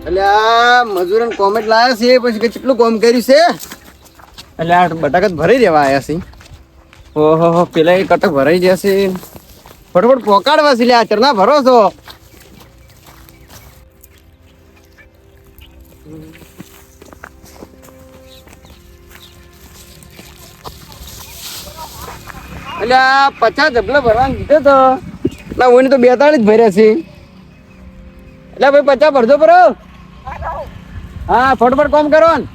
એટલે આ મજૂરન કોમેટ લાયા છે પછી કે કેટલું કામ કર્યું છે એટલે આ બટાકા ભરાઈ દેવા આવ્યા છે. ઓહો પેલા એ કટક ભરાઈ જશે ફટફટ પોકાડવા છે. આ ચરના ભરો છો એટલે આ 50 ઢબલા ભરવાનું કીધો તો એટલે ઓને તો 42 જ ભર્યા છે. એટલે ભાઈ 50 ભરજો બરો. હા ફટફટ કામ કરો ને.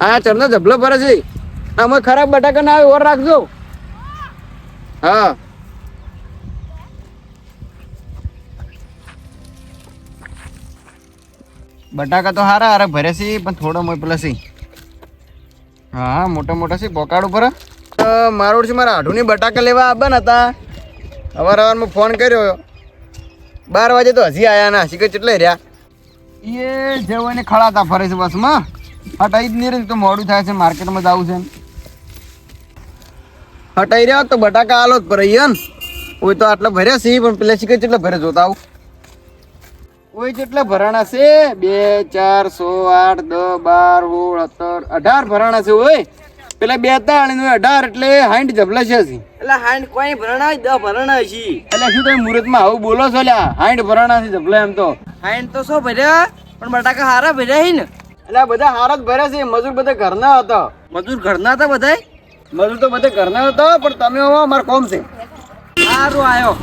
હા ચરના ઢબલો ભરે છે. આમાં ખરાબ બટાકા ના આવે ઓર રાખજો. હા બટાકા તો હારા હારા ભરે છે પણ થોડો મોય પેલા છે. હા મોટા મોટા છે પોકાડ ઉપર. મારું છે મારા આઢુની બટાકા લેવા આવવાના હતા. સવારમાં ફોન કર્યો 12 વાગે તો હજી આયા ના શીખર કેટલે રહ્યા એ જેવો એને ખળાતા ફરે છે બસમાં. હટાઈ જ નહીં રહી તો મોડું થાય છે માર્કેટમાં જવું છે. હટાઈ રહ્યા તો બટાકા આલો જ પર ને કોઈ તો આટલા ભર્યા છે પણ પેલા શીખર કેટલા ભરે જોતા આવું કોઈ જેટલા ભરાણા છે 2 4 6 8 10 12 16 17 18 ભરાણા છે. ઓય પેલા 42 18 એટલે 60 જબલા છે. એટલે 60 કોઈ ભરણા 10 ભરણા છે. એટલે શું તમે મુહૂર્તમાં આવું બોલો છો લ્યા? 60 ભરાણા છે જબલા એમ તો 60 તો શું ભર્યા પણ બટાકા હારા ભર્યા છે ને. એટલે બધા હારા જ ભર્યા છે. મજૂર બધા ઘરના હતા. મજૂર ઘરના હતા બધાય. મજૂર તો બધા ઘરના હતા પણ તમે આવો અમારે કોમ છે. સારું આવ્યો.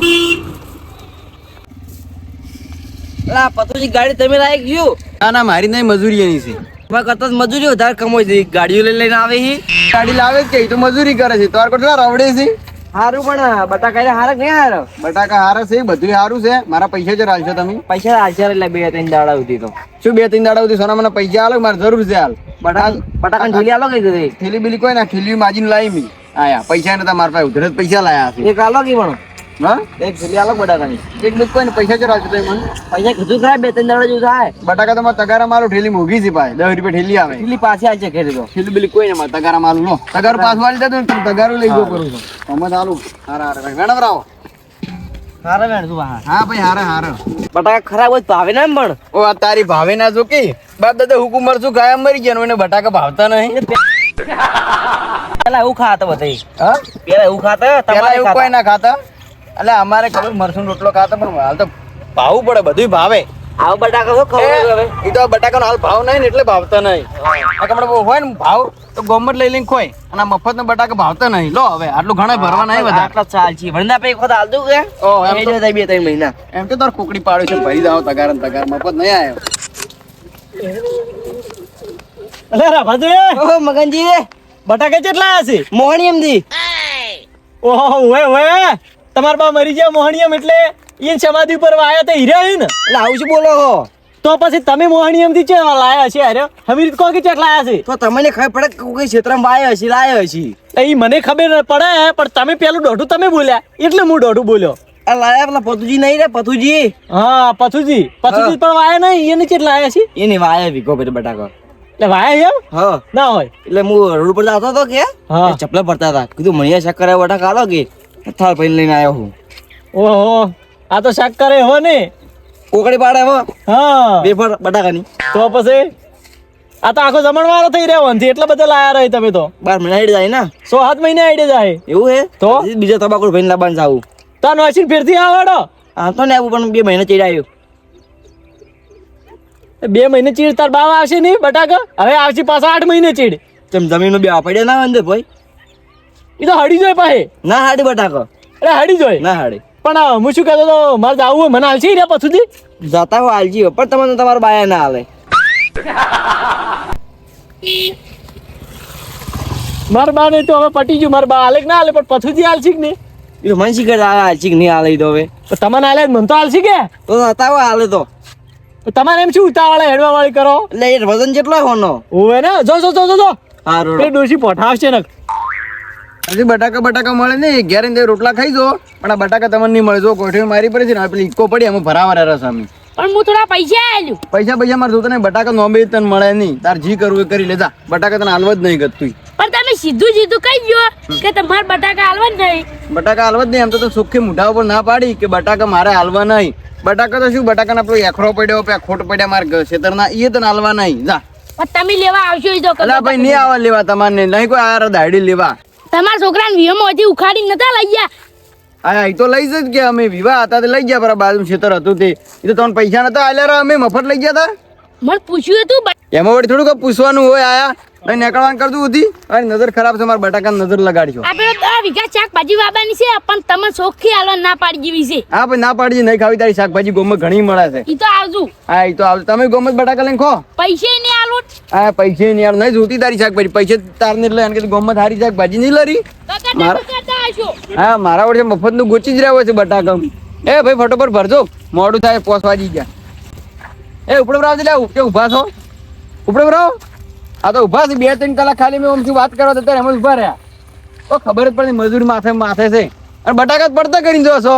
અલા પતુજી ગાડી તમે લાયક ગયો? ના ના મારી નહીં મજૂરી એની છે. તમારા કરતા મજૂરી વધારે કમાઈ છે. ગાડીઓ લઈને આવે છે. ગાડી લાવે જ કે તો મજૂરી કરે છે. તમારે કેટલા રવડે છે? સારું પણ બટાકા હારા નહીં હારા? બટાકા હારા છે બધું સારું છે. મારા પૈસા જ રાખજો તમે. પૈસા હાજર એટલે 2-3 દાડા સુધી તો શું 2-3 દાડા સુધી સોના મને પૈસા આલો મારે જરૂર છે હાલ. બટાકા થેલી આલો કઈ દે થેલી બીલી કોઈ ના થેલી માજીને લાવી મી આયા પૈસા નતા મારા પાસે ઉધરત પૈસા લાયા છે. એક આલો કે પણ હા એક થેલી આલો બટાકાની. એક દુઃખ કોઈ ને પૈસા જ રાખજો તમે મને. પૈસા કીધું થાય 2-3 દાડા જેવું થાય. બટાકા તમારે તગારા મારું ઠેલી મોઘી છે ભાઈ 10 રૂપિયા ઠેલી આવે. થેલી પાછી આવશે ઘરે તો થેલી બીલી કોઈ ને મારે તગારા મારું લો. તગાર પાછું વાળી દેતો ને તગારું લઈ ગયો કરું છું. તમે ચાલુ હારા હારા મેડમ રાવો. હારા મેણ શું હા ભાઈ હારા હારા. બટાકા ખરાબ હોય ભાવે ના એમ પણ. ઓ આ તારી ભાવે ના જો કે બાપ દાદા હુકુમ મરચું ગાયા મરી ગયા એને બટાકા ભાવતા નહીં. પેલા એવું ખાતા બધા. હા પેલા એવું ખાતા પેલા એવું કોઈ ના ખાતા. એટલે અમારે ખબર મરચું રોટલો ખાતા પણ હાલ તો ભાવવું પડે બધું ભાવે. આવો બટાકા તો ખબર હવે એ તો બટાકાનો હાલ ભાવ નહીં ને એટલે ભાવતા નહીં. હોય ને ભાવ તો ગોમત લઈ લઈને ખોય અને મફત નો બટાકા ભાવતા નહીં. લો હવે આટલું ઘણા ભરવા નહીં બધા. આટલા ચાલ છે ભણના પૈ વખત હાલ દઉં કે ઓ એમ તો 2-3 મહિના એમ તો તાર કુકડી પાડ્યું છે ભરી દાવ તગાર ને તગાર મફત નહીં આવ્યો. અલે રાભાદુ ઓહો મગનજી બટાકા કેટલા હશે? મોહણીયમથી. ઓહો ઓય ઓય તમાર બા મરી ગયા મોહણીયમ એટલે ઈન સમાધિ ઉપર વાયા તો હીરા હે ને. એટલે આવું શું બોલો છો? તો પછી તમે મોહણીયમથી ચે લાયા છે? અરે હમી રીત કો કે ચેટ લાયા છે? તો તમને ખબર પડે કે કોઈ ક્ષેત્રમાં વાયા હશે લાયા હશે. એ મને ખબર પડે પણ તમે પેલું દોઢું તમે બોલ્યા એટલે હું દોઢું બોલ્યો. આ લાયા પેલા પતુજી નહીં રે પતુજી. હા પતુજી પણ વાયા નહીં એને ચેટ લાયા છે? એને વાયા વિકો પેટ બટાકા. એટલે વાયા એમ? હા ના હોય એટલે હું રોડ પર આવતો હતો કે ચપલા ભરતા હતા કીધું મણિયા શાક કરે બટાકા આલો કે થાળ પૈન લઈને આવ્યો હું. ઓહો આ તો શાક કરે હો ને કોકડી પાડે હો. હા બેફર બટાકાની. તો પછી આ તો આખો જમણવારો થઈ રહ્યો નથી એટલે બધા લાયા રહી તમે તો. 12 મહિના આઈડે જાય ને 6-7 મહિના આઈડે જાય. એવું હે? તો બીજો તબાકુ ભાઈ લાબાન જાવું તો નોશીન ફેરથી આવડો. હા તો ને આવું પણ 2 મહિના ચીડાયું. 2 મહિને ચીડ તાર બાવા આવશે નહીં બટાકા હવે આવશે પાછા 8 મહિને ચીડ. તેમ જમીન બે પડ્યા ના અંદર ભાઈ એ તો હડી જોય પાસે ના હાડી બટાકો. અરે હડી જોય ના હાડી પણ હું શું કહેતો તો મારે જવું હોય મને હાલશે રે પછુથી જતા હો હાલજી પણ તમને તમારા બાયા ના હાલે. મારા બા ને તો હવે પટી ગયું મારા બા હાલે કે ના હાલે પણ પછુથી હાલશે કે નહીં એ તો મને શીખર હાલશે કે નહીં હાલે તો હવે તમને હાલે મને તો હાલશે કે તો જતા હો હાલે તો તમારે એમ શું ઉતાવળે હેડવા વાળી કરો એટલે એ વજન જેટલો હોનો ઓવે ને જો જો જો જો હારું એ ડોસી પઠાવશે ને હજી બટાકા મળે નહીં ઘેર ને રોટલા ખાઈ જો પણ આ બટાકા તમને નહીં મળે. જો કોઠી મારી પડે છે ને પેલી ઇકો પડી એમાં ભરાવા રસ અમે પણ હું થોડા પૈસા આલ્યું. પૈસા મારે જોતા નહીં બટાકા નોબે તને મળે નહીં. તાર જી કરવું એ કરી લેતા બટાકા તને હાલવા જ નહીં કરતું. પણ તમે સીધું સીધું કહી ગયો કે તમારે બટાકા હાલવા જ નહીં. બટાકા હાલવા જ નહીં. એમ તો સુખી મોઢા ઉપર ના પાડી કે બટાકા મારે હાલવા નહીં. બટાકા તો શું, બટાકાનો આપણો એખરો પડ્યો, ખોટ પડ્યા મારે ખેતરના, એ તો હાલવા નહીં. જા પણ તમે લેવા આવશો એ તો અલા ભાઈ નહીં આવવા લેવા તમારે, નહીં કોઈ આ દાડી લેવા. તમારા છોકરાને વિયમાં હજી ઉખાડી નતા લઈ ગયા. હા એ તો લઈ જ કે અમે વિવાહ હતા તે લઈ ગયા, પર બાજુ ખેતર હતું તે, એ તો તમને પૈસા નતા આલ્યા, અમે મફત લઈ ગયા હતા. મને પૂછ્યું હતું એમાં વળી થોડું પૂછવાનું હોય, આયા નહીં નીકળવાનું કરતું હતી. અરે નજર ખરાબ છે, મારા બટાકાની નજર લગાડજો. આપણે 10 વીઘા શાકભાજી વાવવાની છે, પણ તમે ચોખ્ખી હાલવા ના પાડી જેવી છે. હા ભાઈ ના પાડી, નહીં ખાવી તારી શાકભાજી ગોમાં ઘણી મળે છે. ઈ તો આવજો. હા એ તો આવજો, તમે ગોમાં બટાકા લઈને ખો. પૈસે નહીં આલું. હા પૈસે નહીં યાર, નહીં જોતી તારી શાકભાજી, પૈસે તારને એટલે કે ગોમાં તારી શાકભાજી નહીં લરી. હા મારા વડે મફત નું ગોચી જ રહ્યો છે બટાકા. એ ભાઈ ફટોફટ ભરજો, મોડું થાય, પોસવાજી ગયા. એ ઉપડે બરાબર લે, કે ઉભા છો? ઉપડે બરાબર. આ તો ઉભા છે 2-3 કલાક ખાલી મેં આમ શું વાત કરવા અત્યારે એમ જ ઉભા રહ્યા. તો ખબર જ પડે મજૂરી માથે માથે છે, અને બટાકા જ પડતા કરીને જો છો.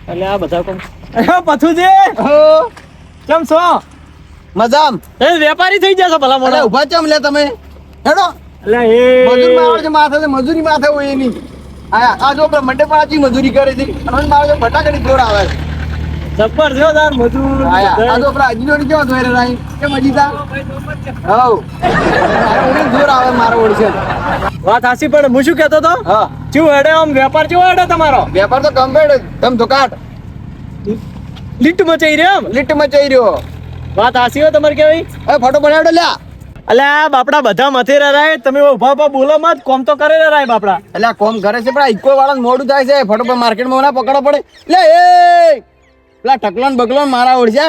એટલે આ બધા કોણ પથુજી હો કેમ છો? મજામ. એ વેપારી થઈ જશો ભલા અરે મોડા. ઉભા ચમ લે તમે, હેડો. એટલે મજૂર માં આવે છે માથે છે, મજૂરી માથે હોય એની. આ જો મંડે પર આજી મજૂરી કરે છે, અને મારે બટાકાની જોર આવે છે. જબ્બર છે તાર મજૂર. આ જો પેલા અજી જોડી કેવો ધોઈ રહી કે મજીતા. હઉ જોર આવે મારો ઓળશે. વાત હાસી, પણ હું શું કહેતો તો, હા શું હેડે આમ વેપાર કેવો હેડે તમારો? વેપાર તો કમ્પ્લીટ, તમ તો કાટ લીટ મચાઈ રહ્યો એમ? લીટ માં જઈ રહ્યો. વાત હાસી હોય તમારે કેવી? હવે ફોટો બનાવડો લ્યા. અલ્યા બાપડા બધા મથે રાય, તમે ઉભા ઉભા બોલો મત, કોમ તો કરે રાય બાપડા. એટલે આ કોમ કરે છે પણ ઇકો વાળા મોડું થાય છે, ફોટો પર માર્કેટમાં ના પકડવા પડે. લે એ પેલા ટકલોન બગલોન મારા ઓળશે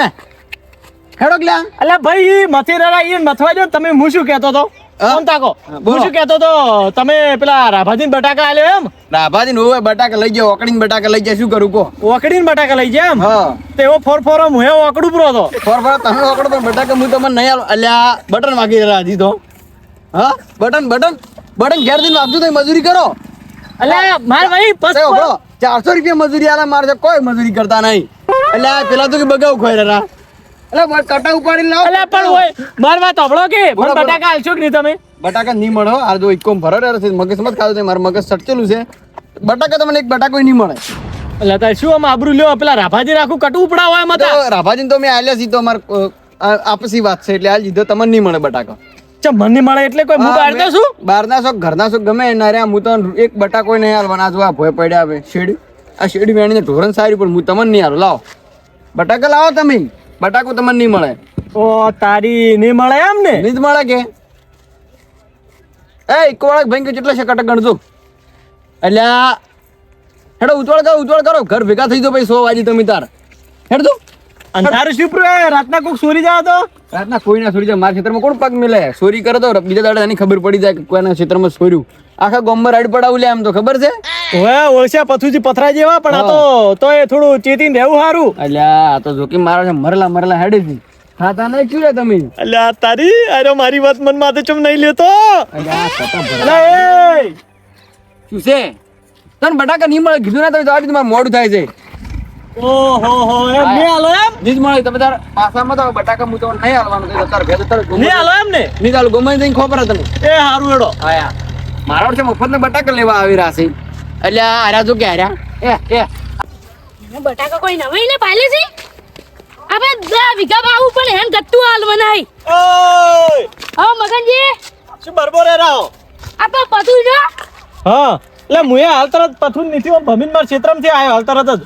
હેડો લ્યા. અલ્યા ભાઈ મથે રાય ઈ મથવા જો. તમે હું શું કહેતો તો કોમ તાકો, હું શું કહેતો તો, તમે પેલા રાભાજીન બટાકા આલ્યો એમ? રાભાજી હોય બટાકા લઈ જાય, ઓકડીને બટાકા લઈ જાય, શું કરું કો? ઓકડીને બટાકા લઈ જાય એમ? હા તેવો ફોર હું ઓકડું પૂરો તો. ફોર તમે ઓકડો પણ બટાકા હું તમને નહીં આલું. અલ્યા બટન વાગી રહ્યા હજી તો. હા બટન બટન બટન ઘેર દિન વાગતું તો મજૂરી કરો. અલ્યા માર ભાઈ તે ઓકડો 400 રૂપિયા મજૂરી આલા મારે છે, કોઈ મજૂરી કરતા નહીં. અલ્યા પેલા તો કે બગાવ ખોઈ રહ્યા. એટલે કટા ઉપાડી લાવો. અલ્યા પણ હોય માર વાત સાંભળો કે મને બટાકા આલશો કે નહીં તમે? બટાકા નહીં મળે હો. આ જો ઇકોમ ભરો રહ્યો છે, મગજ મત ખાધું, મારું મગજ સટકેલું છે. બટાકા તમને એક બટાકો નહીં મળે. અલ્યા તાર શું આમ આબરૂ લ્યો, પેલા રાભાજી રાખું કટુ ઉપડા હોય મત. રાભાજીને તો મેં આલ્યા સીધો, અમાર આપસી વાત છે એટલે આ લીધો તમને નહીં મળે બટાકા. ચમ મને મળે એટલે કોઈ હું બહાર તો શું? બહારના શોખ ઘરના શોખ ગમે એના રે. હું તો એક બટાકો નહીં હાલવાના. જો આ ભોય પડ્યા આવે શેડી, આ શેડી વેણીને ઢોરણ સારી, પણ હું તમને નહીં હાલું. લાવો બટાકા લાવો તમે, બટાકો તમને નહીં મળે. ઓ તારી નહીં મળે એમ ને? નહીં મળે કે એ ઇકો વાળા ભાઈ કેટલા છે કટક ગણજો. એટલે હેડો ઉતવાળ કરો, ઘર ભેગા થઈ જાઓ ભાઈ 100 વાગે તમે તાર હેડ દો. અંધારું શું રાતના કોક ચોરી જાવ તો? રાતના કોઈ ના ચોરી જાય, મારા ક્ષેત્રમાં કોણ પગ મિલે? ચોરી કરે તો બીજા દાડે એની ખબર પડી જાય કે કોઈના ક્ષેત્રમાં ચોર્યું. આખા ગામમાં રાઈડ પડાવું લે, એમ તો ખબર છે. હવે ઓળખ્યા પથુજી પથરા જેવા, પણ આ તો એ થોડું ચેતીને રહેવું સારું. અલ્યા આ તો જોકી મારા છે મરલા હેડે છે. ખાતા નહીં ચૂડે તમે. અલ્યા તારી અરે મારી વાત મન માથે ચમ નહીં લેતો. અલ્યા કટા ભરા. અલ્યા એ શું છે? તને બટાકા નહીં મળે કીધું ના, તમે તો તમારે મોડું થાય છે. ઓહો હો એમ નહીં હાલો એમ? નહીં મળે તમે તાર પાસામાં તો બટાકા હું તો નહીં હાલવાનું. તાર ભેદ તાર નહીં હાલો એમ ને? નહીં ચાલુ ગમે જઈને ખબર તમે. એ હારું એડો. આયા મારા વચ્ચે મફત ને બટાકા લેવા આવી રહ્યા છે. એટલે હાર્યા જો કે હાર્યા એ બટાકા કોઈ નવાઈ ને પાલે છે. આપણે 10 વીઘા વાવું પણ એમ ગટ્ટુ હાલવા નહીં. ઓય હા મગનજી, શું બરબો રે રાવ? આપણે પતું જો. હા એટલે મુએ હાલ તરત પથું નથી, હું ભમીન માર ક્ષેત્રમાંથી આવ્યો હાલ તરત જ.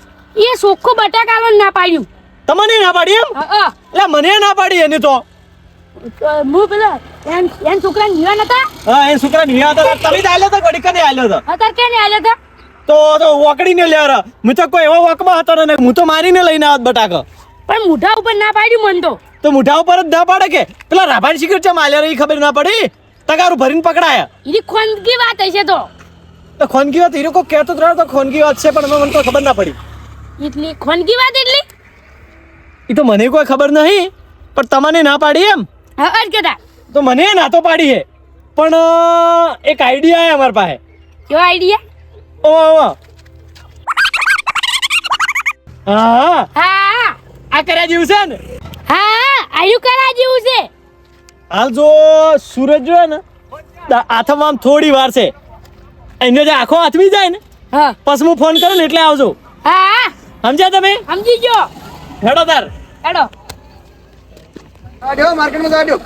એ સોખો બટાકા હાલવા ના પાડ્યું. તમને ના પાડી એમ? હા એટલે મને ના પાડી એની તો. હું પેલા એન છોકરાને જીવા નતા. હા એ છોકરા નિયા હતા, તમે જ આલ્યો તો ઘડી કને આલ્યો તો? અત્યારે કે ને આલ્યા હતા. તો વકડીને લેરા. હું તો કોઈ એવો વકમાં હતો ને, હું તો મારીને લઈને આવત બટાકા. પણ મુઠા ઉપર ના પાડ્યું મન તો મુઠા ઉપર જ ના પાડે કે? પેલા રાભાણ શિખર ચમ આલ્યા રે ખબર ના પડી? તગારું ભરીને પકડાયા. એની ખોનગી વાત હશે તો. તો ખોનગી વાત હીરો કો કહેતો જ રહ્યો તો ખોનગી વાત છે, પણ મને તો ખબર ના પડી. એટલી ખોનગી વાત એટલી? એ તો મને કોઈ ખબર નહીં, પણ તમને ના પાડી એમ? હા અર કેતા તો મને ના તો પાડી હે, પણ એક આઈડિયા હે અમાર પાસે. કેવો આઈડિયા? ઓ હા હા આ કર્યા જેવું છે ને? હા આયુ કરા જેવું છે. હાલ જો સૂરજ જોયે ને હાથમાં આમ થોડી વાર છે એને જે આખો હાથમી જાય ને હા પછી હું ફોન કરું ને એટલે આવજો હા સમજ્યા તમે સમજી ગયો હેડો તાર એડો આડ્યો માર્કેટમાં આડ્યો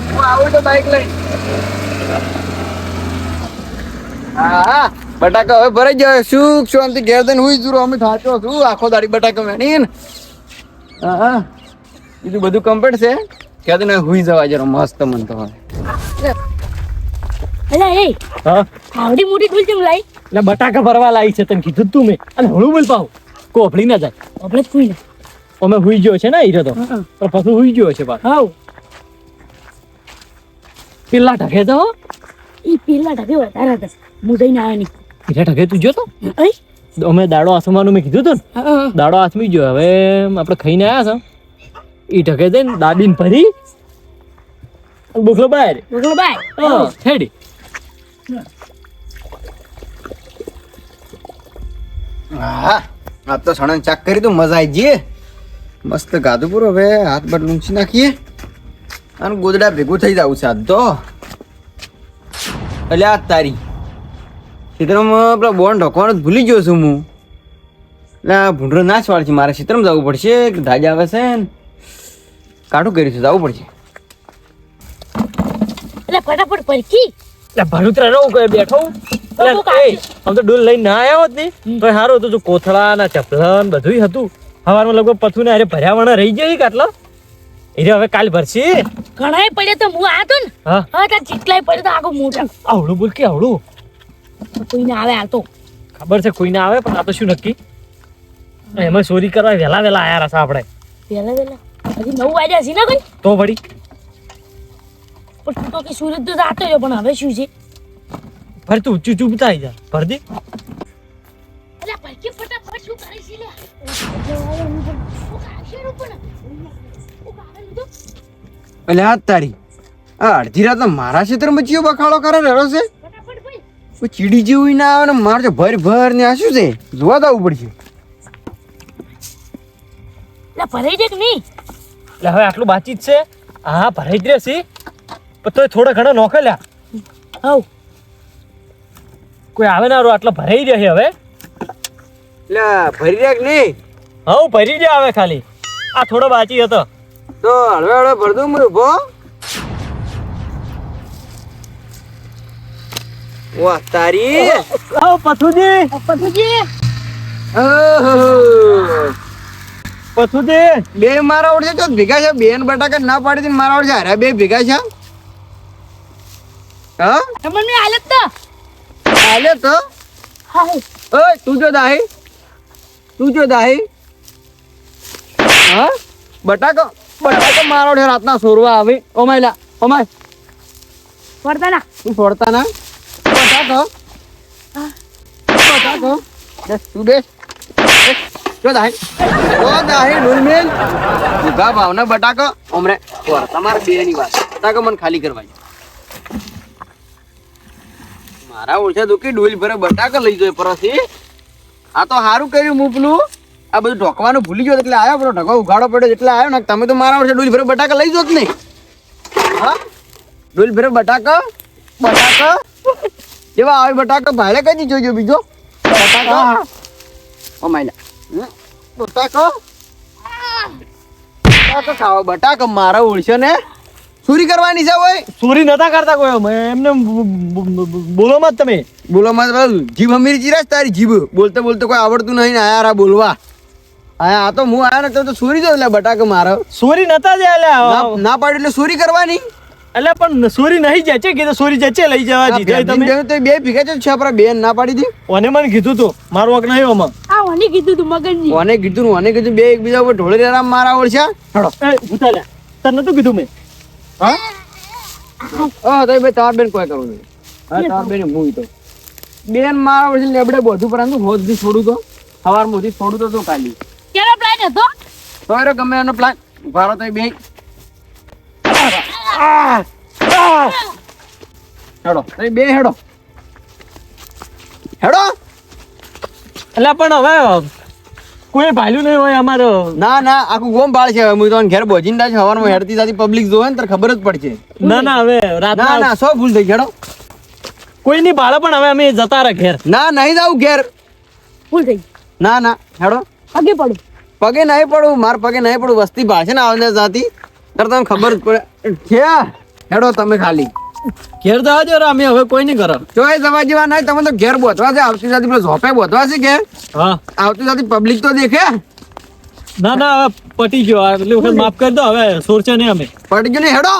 હું આવું તો બાઈક લઈ હા બટાકા હવે ભરાઈ જાય સુખ શાંતિ ઘેર દઈને હુઈ જુરો અમે થાચો છું આખો દાડી બટાકા વેણી ને હા બીજું બધું કમ્પ્લીટ છે ક્યાં દઈને હુઈ જવા જરા મસ્ત મન તો અલા એ હા આવડી મોટી ડોલ કેમ લાઈ એટલે બટાકા ભરવા લાવી છે તને કીધું તું મેં અને હળું બોલ પાવ કોફળી ના જાય આપણે જ કોઈ ના અમે હુઈ ગયો છે ને હીરો તો હા. પણ પાછું હુઈ ગયો છે પાછો હાઉ પેલા ઢકે તો ઈ પેલા ઢબે વધારે હતા મુદઈ ના આની હીરા ઢકે તું જોતો અઈ અમે દાડો આસમાનું મેં કીધું તું ને હા દાડો આસમી ગયો હવે આપણે ખાઈને આવ્યા છે ઈ ઢકે જઈને દાબીને ભરી બોખલો બહાર બોલો બાય હા હેડી હા આ તો સણન ચાક કરી તો મજા આવી જઈએ મસ્ત ગાધું પૂરો હવે હાથ બાર લૂંચી નાખીએ અને ગોદડા ભેગું થઈ જવું છે આજ તો એટલે આ તારી ક્ષેત્રમાં પેલા બોન ઢોકવાનું જ ભૂલી ગયો છું હું એટલે આ ભૂંડરો ના જ વાળ છે મારે ક્ષેત્રમાં જવું પડશે ધાજ આવે છે ને કાઢું કર્યું છે જવું પડશે એટલે ફટાફટ પરકી એટલે ભણુતરા રહું કોઈ બેઠો તો એટલે એ આમ તો ડોલ લઈને ના આવ્યા હોત ને તો સારું હતું જો કોથળા ના ચપલન બધું હતું સવારમાં લગભગ પથું ને અરે ભર્યાવાના રહી જાય કાટલો એ હવે કાલ ભરશે ઘણાય પડ્યા તો હું આ તો ને હા હવે તાર જેટલાય પડ્યા તો આગો મોટા આવડું બોલ કે આવડું કોઈ ના આવે આ તો ખબર છે કોઈ ના આવે પણ આ તો શું નક્કી એમાં ચોરી કરવા વહેલા વહેલા આયા રસા આપણે પેલા પેલા હજી 9 વાગ્યા છે ને કોઈ તો વળી પણ તું તો કે સુરત તો જાતો રહ્યો પણ હવે શું છે ફરી તું ઊંચું ચૂપ થાય જા ભર દે એટલે પરકી ફટાફટ શું કરે છે લે શું કાશે રો પણ એટલે આ તારી આ અડધી રાત મારા ક્ષેત્રમાં ચિયો બખાડો કરે રહ્યો છે ફટાફટ ભાઈ કોઈ ચીડી જેવું ના આવે ને મારે તો ભર ભર ને આ શું છે જોવા જવું પડશે એટલે ભરાઈ દે કે નહીં એટલે હવે આટલું બાકી જ છે હા ભરાઈ જ રહેશે પણ તોય થોડા ઘણા નોખે લ્યા હવ કોઈ આવે ના આટલો ભરાઈ રહે હવે એટલે ભરી રાખ નહીં હવ ભરી જ આવે ખાલી આ થોડો બાકી હતો તો હળવે હળવે ભર દઉં હું ઉભો વાહ તારી આવ પથુજી પતુજી પથુજી બે મારા ઓળશે તો ભેગા છે બેન બટાકા ના પાડી દે મારા ઓળશે અરે બે ભેગા છે હા તમને હાલત તો હાલે તો હા ઓય તું જો દાહી હા બટાકો મારો છે રાતના સોરવા આવે ઓમાયલા ઓમાય પડતા ના તું છોડતા ના બટાકો તું બેસ જો દાહી ડુલમેન ઉગા ભાવના બટાકો ઓમરે તમારે બે ની વાત બટાકો મને ખાલી કરવા મારા ઓળખે દુખી ડોલ ભરે બટાકા લઈ જાય પરથી આ તો સારું કર્યું હું પેલું આ બધું ઢોકવાનું ભૂલી ગયો એટલે આવ્યો પેલો ઢોકો ઉઘાડો પડ્યો એટલે આવ્યો ને તમે તો મારા ઓળખે ડોલ ભરે બટાકા લઈ જો જ નહીં હા ડોલ ભરે બટાકા જેવા આવે બટાકા ભાડે કઈ જોજો બીજો બટાકા ઓ માયલા બટાકા ખાવા બટાકા મારા ઓળશે ને ચોરી કરવાની છે હોય ચોરી નતા કરતા કોઈ અમે એમને બોલો મત તમે બોલો માં જીભ અમીર ચીરાજ તારી જીભ બોલતે બોલતે કોઈ આવડતું નહીં ને આયા રા બોલવા આ તો હું આયા ને તો ચોરી જો એટલે બટાકા મારો ચોરી નતા જ ના પાડી એટલે ચોરી કરવાની એટલે પણ ચોરી નહીં જચે કીધું ચોરી જચે લઈ જવા દીધી તમે તો બે ભેગા છે આપણા બેન ના પાડી દી ઓને મને કીધું તું મારું વક નહીં ઓમાં આ મને કીધું તું મગનજી ઓને કીધું બે એકબીજા ઉપર ઢોળી રામ મારા ઓળખ્યા હેડો એ ભૂતા લે તને નતું કીધું મેં હા તો ભાઈ તાર બેન કોઈ કરવું નહીં હા તાર બેન હું તો બેન મારા વર્ષે લેબડે બધું પરંતુ હોદથી છોડું તો સવાર મોથી છોડું તો ખાલી કેનો પ્લાન હતો તો ગમે એનો પ્લાન ભારત બે હેડો બે હેડો એટલે પણ હવે કોઈ ભાલ્યું નહીં હોય અમારો. ના ના આખું ગોમ બાળ છે હવે હું તો ઘેર બોજીને જાય સવારમાં હેડતી જાતી પબ્લિક જોવે ને તો ખબર જ પડશે. ના ના હવે ના રાતના ના સો ભૂલ થઈ હેડો. કોઈ નહીં ભાળે પણ હવે અમે જતા રહે ઘેર. ના નહીં જાવ ઘેર. ભૂલ થઈ ના ના હેડો. પગે પડું પગે નહીં પડું માર પગે નહીં પડું વસ્તી ભાષે ને આવને જાતી ત્યારે તમને ખબર જ પડે છે. હેડો તમે ખાલી ઘેર જવા દો રે, અમે હવે કોઈ નહીં કરો. જો એ જવા જેવા નહીં તમે તો ઘેર બોધવા છે આવતી જાતી પેલો ઝોપે બોધવા છે ઘેર હા આવતી જાતી પબ્લિક તો દેખે. ના ના હવે પટી ગયો આ, એટલે વખત માફ કરી દો, હવે સોરશે નહીં અમે. પડી ગયું ને હેડો.